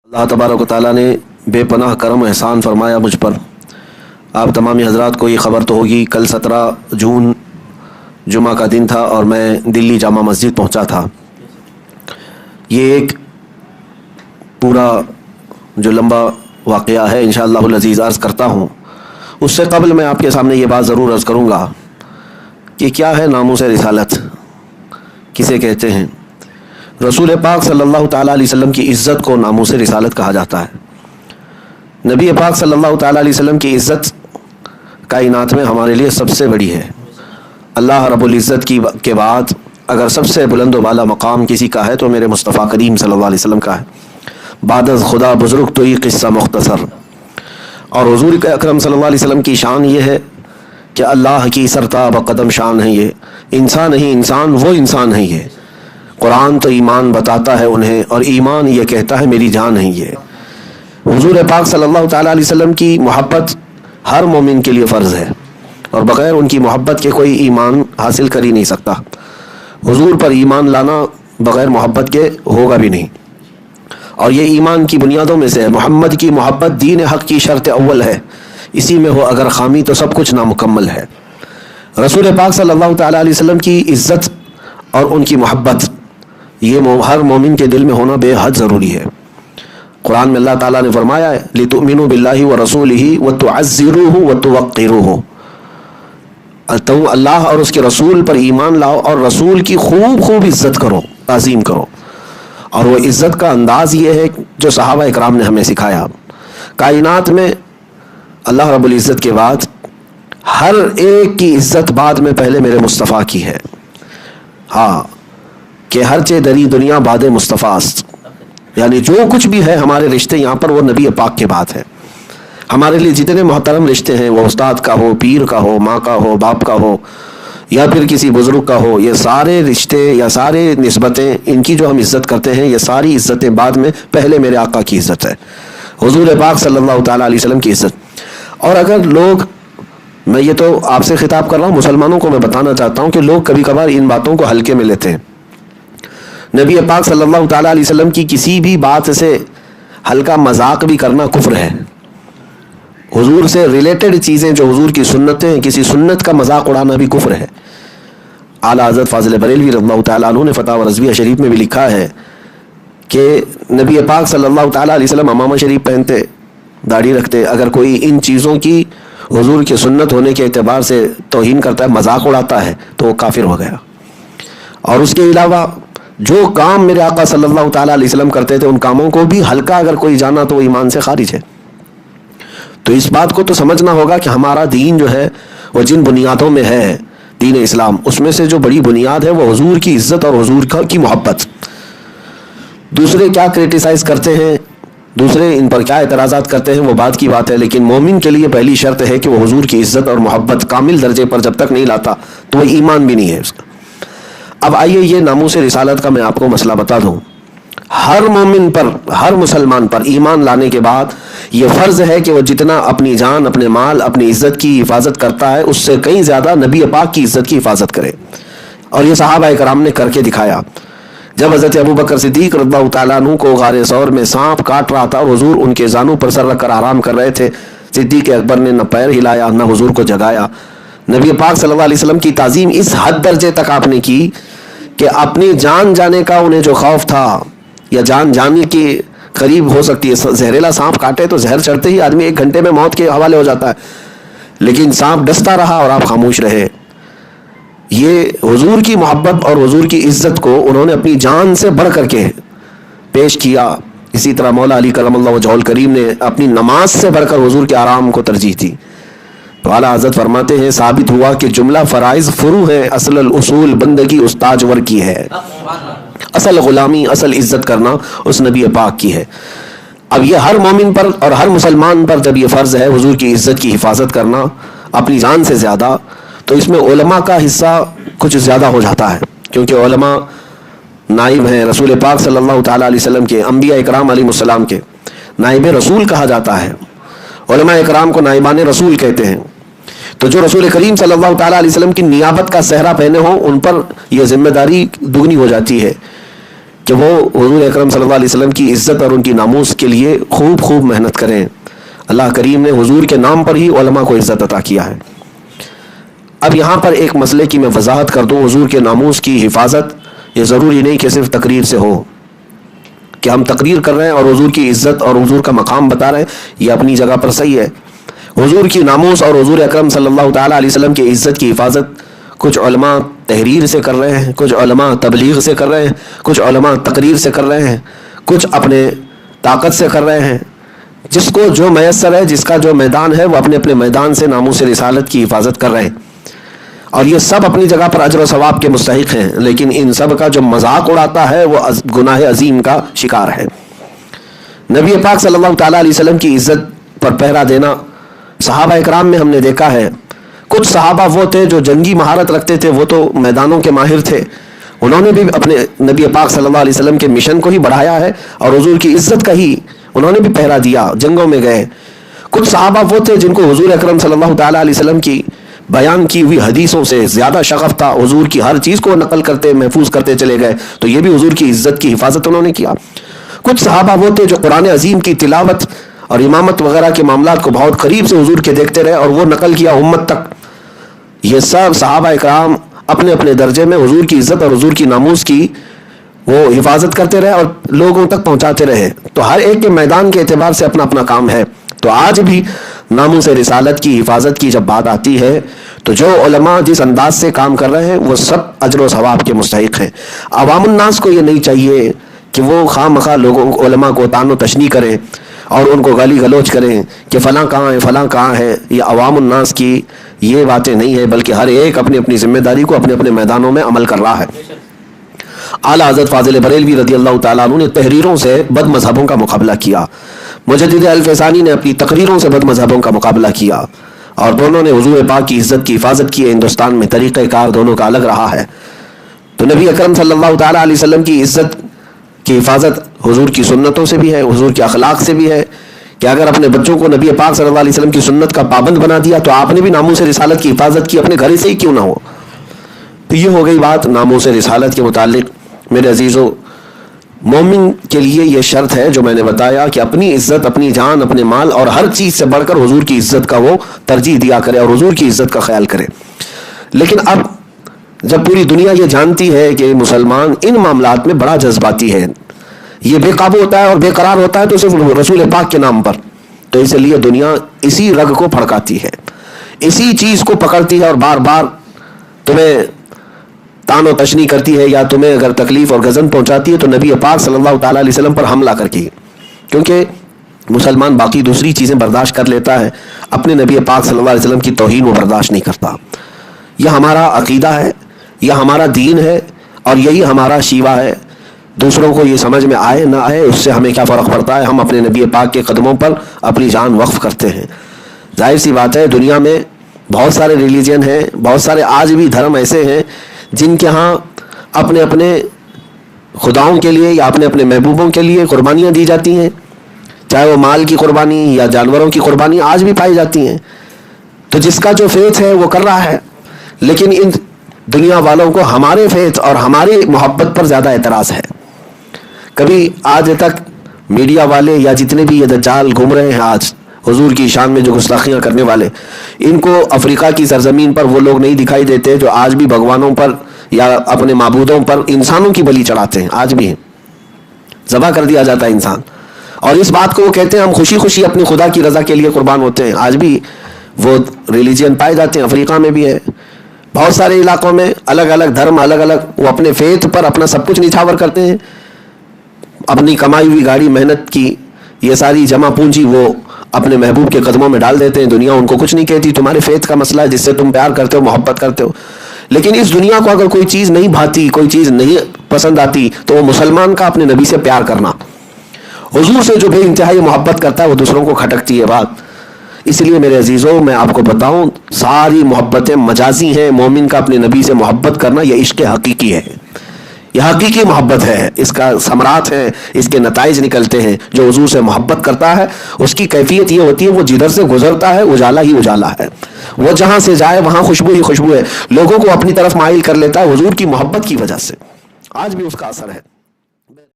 اللہ تبارک و تعالیٰ نے بے پناہ کرم و احسان فرمایا مجھ پر. آپ تمامی حضرات کو یہ خبر تو ہوگی، کل 17 جون جمعہ کا دن تھا اور میں دلی جامع مسجد پہنچا تھا. یہ ایک پورا جو لمبا واقعہ ہے انشاءاللہ العزیز عرض کرتا ہوں. اس سے قبل میں آپ کے سامنے یہ بات ضرور عرض کروں گا کہ کیا ہے ناموس رسالت، کسے کہتے ہیں. رسول پاک صلی اللہ تعالیٰ علیہ وسلم کی عزت کو ناموس رسالت کہا جاتا ہے. نبی پاک صلی اللہ تعالیٰ علیہ وسلم کی عزت کائنات میں ہمارے لیے سب سے بڑی ہے. اللہ رب العزت کے بعد اگر سب سے بلند و بالا مقام کسی کا ہے تو میرے مصطفیٰ کریم صلی اللہ علیہ وسلم کا ہے. بعد از خدا بزرگ تو یہ قصہ مختصر. اور حضور اکرم صلی اللہ علیہ وسلم کی شان یہ ہے کہ اللہ کی سرتاب قدم شان ہے. یہ انسان نہیں، انسان وہ انسان ہے. یہ قرآن تو ایمان بتاتا ہے انہیں، اور ایمان یہ کہتا ہے میری جان ہے. یہ حضور پاک صلی اللہ تعالیٰ علیہ وسلم کی محبت ہر مومن کے لیے فرض ہے، اور بغیر ان کی محبت کے کوئی ایمان حاصل کر ہی نہیں سکتا. حضور پر ایمان لانا بغیر محبت کے ہوگا بھی نہیں، اور یہ ایمان کی بنیادوں میں سے ہے. محمد کی محبت دین حق کی شرط اول ہے، اسی میں ہو اگر خامی تو سب کچھ نامکمل ہے. رسول پاک صلی اللہ تعالیٰ علیہ وسلم کی عزت اور ان کی محبت یہ ہر مومن کے دل میں ہونا بے حد ضروری ہے. قرآن میں اللہ تعالیٰ نے فرمایا ہے لِتُؤْمِنُوا بِاللَّهِ وَرَسُولِهِ وَتُعَزِّرُوهُ وَتُوَقِّرُوهُ. تو اللہ اور اس کے رسول پر ایمان لاؤ اور رسول کی خوب عزت کرو، تعظیم کرو. اور وہ عزت کا انداز یہ ہے جو صحابہ اکرام نے ہمیں سکھایا. کائنات میں اللہ رب العزت کے بعد ہر ایک کی عزت بعد میں پہلے میرے مصطفیٰ کی ہے. ہاں کہ ہر چے دری دنیا بعد مصطفیٰ است، یعنی جو کچھ بھی ہے ہمارے رشتے یہاں پر وہ نبی پاک کے بعد ہے. ہمارے لیے جتنے محترم رشتے ہیں، وہ استاد کا ہو، پیر کا ہو، ماں کا ہو، باپ کا ہو، یا پھر کسی بزرگ کا ہو، یہ سارے رشتے یا سارے نسبتیں ان کی جو ہم عزت کرتے ہیں، یہ ساری عزتیں بعد میں پہلے میرے آقا کی عزت ہے، حضور پاک صلی اللہ تعالیٰ علیہ وسلم کی عزت. اور اگر لوگ، میں یہ تو آپ سے خطاب کر رہا ہوں، مسلمانوں کو میں بتانا چاہتا ہوں کہ لوگ کبھی کبھار ان باتوں کو ہلکے میں لیتے ہیں. نبی پاک صلی اللہ تعالیٰ علیہ وسلم کی کسی بھی بات سے ہلکا مذاق بھی کرنا کفر ہے. حضور سے ریلیٹڈ چیزیں جو حضور کی سنتیں ہیں، کسی سنت کا مذاق اڑانا بھی کفر ہے. اعلیٰ حضرت فاضل بریلوی رضی اللہ تعالیٰ عنہ نے فتاوی رضویہ شریف میں بھی لکھا ہے کہ نبی پاک صلی اللہ تعالیٰ علیہ وسلم عمامہ شریف پہنتے، داڑھی رکھتے. اگر کوئی ان چیزوں کی حضور کی سنت ہونے کے اعتبار سے توہین کرتا ہے، مذاق اڑاتا ہے، تو وہ کافر ہو گیا. اور اس کے علاوہ جو کام میرے آقا صلی اللہ تعالیٰ علیہ وسلم کرتے تھے، ان کاموں کو بھی ہلکا اگر کوئی جانا تو وہ ایمان سے خارج ہے. تو اس بات کو تو سمجھنا ہوگا کہ ہمارا دین جو ہے وہ جن بنیادوں میں ہے، دین اسلام، اس میں سے جو بڑی بنیاد ہے وہ حضور کی عزت اور حضور کی محبت. دوسرے کیا کرٹیسائز کرتے ہیں، دوسرے ان پر کیا اعتراضات کرتے ہیں، وہ بات کی بات ہے، لیکن مومن کے لیے پہلی شرط ہے کہ وہ حضور کی عزت اور محبت کامل درجے پر جب تک نہیں لاتا تو وہ ایمان بھی نہیں ہے اس کا. اب آئیے یہ ناموس رسالت کا میں آپ کو مسئلہ بتا دوں. ہر مومن پر، ہر مسلمان پر ایمان لانے کے بعد یہ فرض ہے کہ وہ جتنا اپنی جان، اپنے مال، اپنی عزت کی حفاظت کرتا ہے، اس سے کہیں زیادہ نبی پاک کی عزت کی حفاظت کرے. اور یہ صحابہ کرام نے کر کے دکھایا. جب حضرت ابوبکر صدیق رضی اللہ تعالیٰ عنہ کو غار ثور میں سانپ کاٹ رہا تھا اور حضور ان کے زانوں پر سر رکھ کر آرام کر رہے تھے، صدیق اکبر نے نہ پیر ہلایا نہ حضور کو جگایا. نبی پاک صلی اللہ علیہ وسلم کی تعظیم اس حد درجے تک آپ نے کی کہ اپنی جان جانے کا انہیں جو خوف تھا، یا جان جانے کے قریب ہو سکتی ہے، زہریلا سانپ کاٹے تو زہر چڑھتے ہی آدمی 1 گھنٹے میں موت کے حوالے ہو جاتا ہے، لیکن سانپ ڈستا رہا اور آپ خاموش رہے. یہ حضور کی محبت اور حضور کی عزت کو انہوں نے اپنی جان سے بڑھ کر کے پیش کیا. اسی طرح مولا علی کرم اللہ وجہہ الکریم نے اپنی نماز سے بڑھ کر حضور کے آرام کو ترجیح دی. تو اعلیٰ حضرت فرماتے ہیں ثابت ہوا کہ جملہ فرائض فرو ہے، اصل الاصول بندگی استاجور کی ہے. اصل غلامی، اصل عزت کرنا اس نبی پاک کی ہے. اب یہ ہر مومن پر اور ہر مسلمان پر جب یہ فرض ہے حضور کی عزت کی حفاظت کرنا اپنی جان سے زیادہ، تو اس میں علماء کا حصہ کچھ زیادہ ہو جاتا ہے، کیونکہ علماء نائب ہیں رسول پاک صلی اللہ تعالیٰ علیہ وسلم کے، انبیاء اکرام علیہ السلام کے. نائب رسول کہا جاتا ہے. علماء اکرام کو نائبان رسول کہتے ہیں. تو جو رسول کریم صلی اللہ تعالیٰ علیہ وسلم کی نیابت کا صحرا پہنے ہوں، ان پر یہ ذمہ داری دگنی ہو جاتی ہے کہ وہ حضور اکرم صلی اللہ علیہ وسلم کی عزت اور ان کی ناموس کے لیے خوب خوب محنت کریں. اللہ کریم نے حضور کے نام پر ہی علماء کو عزت عطا کیا ہے. اب یہاں پر ایک مسئلے کی میں وضاحت کر دوں. حضور کے ناموس کی حفاظت یہ ضروری نہیں کہ صرف تقریر سے ہو, کہ ہم تقریر کر رہے ہیں اور حضور کی عزت اور حضور کا مقام بتا رہے ہیں, یہ اپنی جگہ پر صحیح ہے. حضور کی ناموس اور حضور اکرم صلی اللہ تعالیٰ علیہ وسلم کی عزت کی حفاظت کچھ علماء تحریر سے کر رہے ہیں, کچھ علماء تبلیغ سے کر رہے ہیں, کچھ علماء تقریر سے کر رہے ہیں, کچھ اپنے طاقت سے کر رہے ہیں. جس کو جو میسر ہے, جس کا جو میدان ہے, وہ اپنے اپنے میدان سے ناموس رسالت کی حفاظت کر رہے ہیں, اور یہ سب اپنی جگہ پر اجر و ثواب کے مستحق ہیں. لیکن ان سب کا جو مذاق اڑاتا ہے وہ گناہ عظیم کا شکار ہے. نبی پاک صلی اللہ تعالیٰ علیہ وسلم کی عزت پر پہرا دینا صحابہ اکرام میں ہم نے دیکھا ہے. کچھ صحابہ وہ تھے جو جنگی مہارت رکھتے تھے, وہ تو میدانوں کے ماہر تھے, انہوں نے بھی اپنے نبی پاک صلی اللہ علیہ وسلم کے مشن کو ہی بڑھایا ہے اور حضور کی عزت کا ہی انہوں نے بھی پہرا دیا, جنگوں میں گئے. کچھ صحابہ وہ تھے جن کو حضور اکرم صلی اللہ تعالیٰ علیہ وسلم کی بیان کی ہوئی حدیثوں سے زیادہ شغف تھا, حضور کی ہر چیز کو نقل کرتے محفوظ کرتے چلے گئے, تو یہ بھی حضور کی عزت کی حفاظت انہوں نے کیا. کچھ صحابہ وہ تھے جو قرآن عظیم کی تلاوت اور امامت وغیرہ کے معاملات کو بہت قریب سے حضور کے دیکھتے رہے اور وہ نقل کیا امت تک. یہ سب صحابہ اکرام اپنے اپنے درجے میں حضور کی عزت اور حضور کی ناموس کی وہ حفاظت کرتے رہے اور لوگوں تک پہنچاتے رہے. تو ہر ایک کے میدان کے اعتبار سے اپنا اپنا کام ہے. تو آج بھی ناموس رسالت کی حفاظت کی جب بات آتی ہے تو جو علماء جس انداز سے کام کر رہے ہیں وہ سب اجر و ثواب کے مستحق ہیں. عوام الناس کو یہ نہیں چاہیے کہ وہ خواہ مخواہ لوگوں علماء کو طعن و تشنیع کریں اور ان کو گالی گلوچ کریں کہ فلاں کہاں ہے فلاں کہاں ہے. یہ عوام الناس کی یہ باتیں نہیں ہے, بلکہ ہر ایک اپنی اپنی ذمہ داری کو اپنے اپنے میدانوں میں عمل کر رہا ہے. اعلیٰ حضرت فاضل بریلوی رضی اللہ تعالیٰ عنہ نے تحریروں سے بد مذہبوں کا مقابلہ کیا. مجدد الفسانی نے اپنی تقریروں سے بد مذہبوں کا مقابلہ کیا, اور دونوں نے حضور پاک کی عزت کی حفاظت کی ہے. ہندوستان میں طریقہ کار دونوں کا الگ رہا ہے. تو نبی اکرم صلی اللہ تعالیٰ علیہ وسلم کی عزت کی حفاظت حضور کی سنتوں سے بھی ہے, حضور کے اخلاق سے بھی ہے, کہ اگر اپنے بچوں کو نبی پاک صلی اللہ علیہ وسلم کی سنت کا پابند بنا دیا تو آپ نے بھی ناموس رسالت کی حفاظت کی, اپنے گھر سے ہی کیوں نہ ہو. تو یہ ہو گئی بات ناموس رسالت کے متعلق. میرے عزیزو, مومن کے لیے یہ شرط ہے جو میں نے بتایا کہ اپنی عزت, اپنی جان, اپنے مال اور ہر چیز سے بڑھ کر حضور کی عزت کا وہ ترجیح دیا کرے اور حضور کی عزت کا خیال کرے. لیکن اب جب پوری دنیا یہ جانتی ہے کہ مسلمان ان معاملات میں بڑا جذباتی ہے, یہ بے قابو ہوتا ہے اور بے قرار ہوتا ہے تو صرف رسول پاک کے نام پر, تو اس لیے دنیا اسی رگ کو پھڑکاتی ہے, اسی چیز کو پکڑتی ہے اور بار بار تمہیں طعن و تشنیع کرتی ہے, یا تمہیں اگر تکلیف اور غضب پہنچاتی ہے تو نبی پاک صلی اللہ تعالیٰ علیہ وسلم پر حملہ کر کے, کیونکہ مسلمان باقی دوسری چیزیں برداشت کر لیتا ہے, اپنے نبی پاک صلی اللہ علیہ وسلم کی توہین وہ برداشت نہیں کرتا. یہ ہمارا عقیدہ ہے, یہ ہمارا دین ہے, اور یہی ہمارا شیوا ہے. دوسروں کو یہ سمجھ میں آئے نہ آئے اس سے ہمیں کیا فرق پڑتا ہے, ہم اپنے نبی پاک کے قدموں پر اپنی جان وقف کرتے ہیں. ظاہر سی بات ہے دنیا میں بہت سارے ریلیجن ہیں, بہت سارے آج بھی دھرم ایسے ہیں جن کے ہاں اپنے اپنے خداؤں کے لیے یا اپنے اپنے محبوبوں کے لیے قربانیاں دی جاتی ہیں, چاہے وہ مال کی قربانی یا جانوروں کی قربانی آج بھی پائی جاتی ہیں. تو جس کا جو فیتھ ہے وہ کر رہا ہے, لیکن ان دنیا والوں کو ہمارے فیتھ اور ہماری محبت پر زیادہ اعتراض ہے. کبھی آج تک میڈیا والے یا جتنے بھی یہ دجال گھوم رہے ہیں آج حضور کی شان میں جو گستاخیاں کرنے والے, ان کو افریقہ کی سرزمین پر وہ لوگ نہیں دکھائی دیتے جو آج بھی بھگوانوں پر یا اپنے معبودوں پر انسانوں کی بلی چڑھاتے ہیں. آج بھی ذبح کر دیا جاتا ہے انسان, اور اس بات کو وہ کہتے ہیں ہم خوشی خوشی اپنی خدا کی رضا کے لیے قربان ہوتے ہیں. آج بھی وہ ریلیجن پائے جاتے ہیں, افریقہ میں بھی ہے, بہت سارے علاقوں میں الگ الگ دھرم, الگ الگ وہ اپنے فیتھ پر اپنا سب کچھ نچھاور کرتے ہیں. اپنی کمائی ہوئی گاڑی, محنت کی یہ ساری جمع پونجی وہ اپنے محبوب کے قدموں میں ڈال دیتے ہیں. دنیا ان کو کچھ نہیں کہتی, تمہارے فیتھ کا مسئلہ ہے جس سے تم پیار کرتے ہو, محبت کرتے ہو. لیکن اس دنیا کو اگر کوئی چیز نہیں بھاتی, کوئی چیز نہیں پسند آتی, تو وہ مسلمان کا اپنے نبی سے پیار کرنا, حضور سے جو بے انتہائی محبت کرتا ہے وہ دوسروں کو کھٹکتی ہے بات. اس لیے میرے عزیزوں میں آپ کو بتاؤں ساری محبتیں مجازی ہیں. مومن کا اپنے نبی سے محبت کرنا یہ عشق حقیقی ہے, یہ حقیقی محبت ہے. اس کا ثمرات ہیں, اس کے نتائج نکلتے ہیں. جو حضور سے محبت کرتا ہے اس کی کیفیت یہ ہوتی ہے وہ جدھر سے گزرتا ہے اجالا ہی اجالا ہے, وہ جہاں سے جائے وہاں خوشبو ہی خوشبو ہے, لوگوں کو اپنی طرف مائل کر لیتا ہے حضور کی محبت کی وجہ سے. آج بھی اس کا اثر ہے.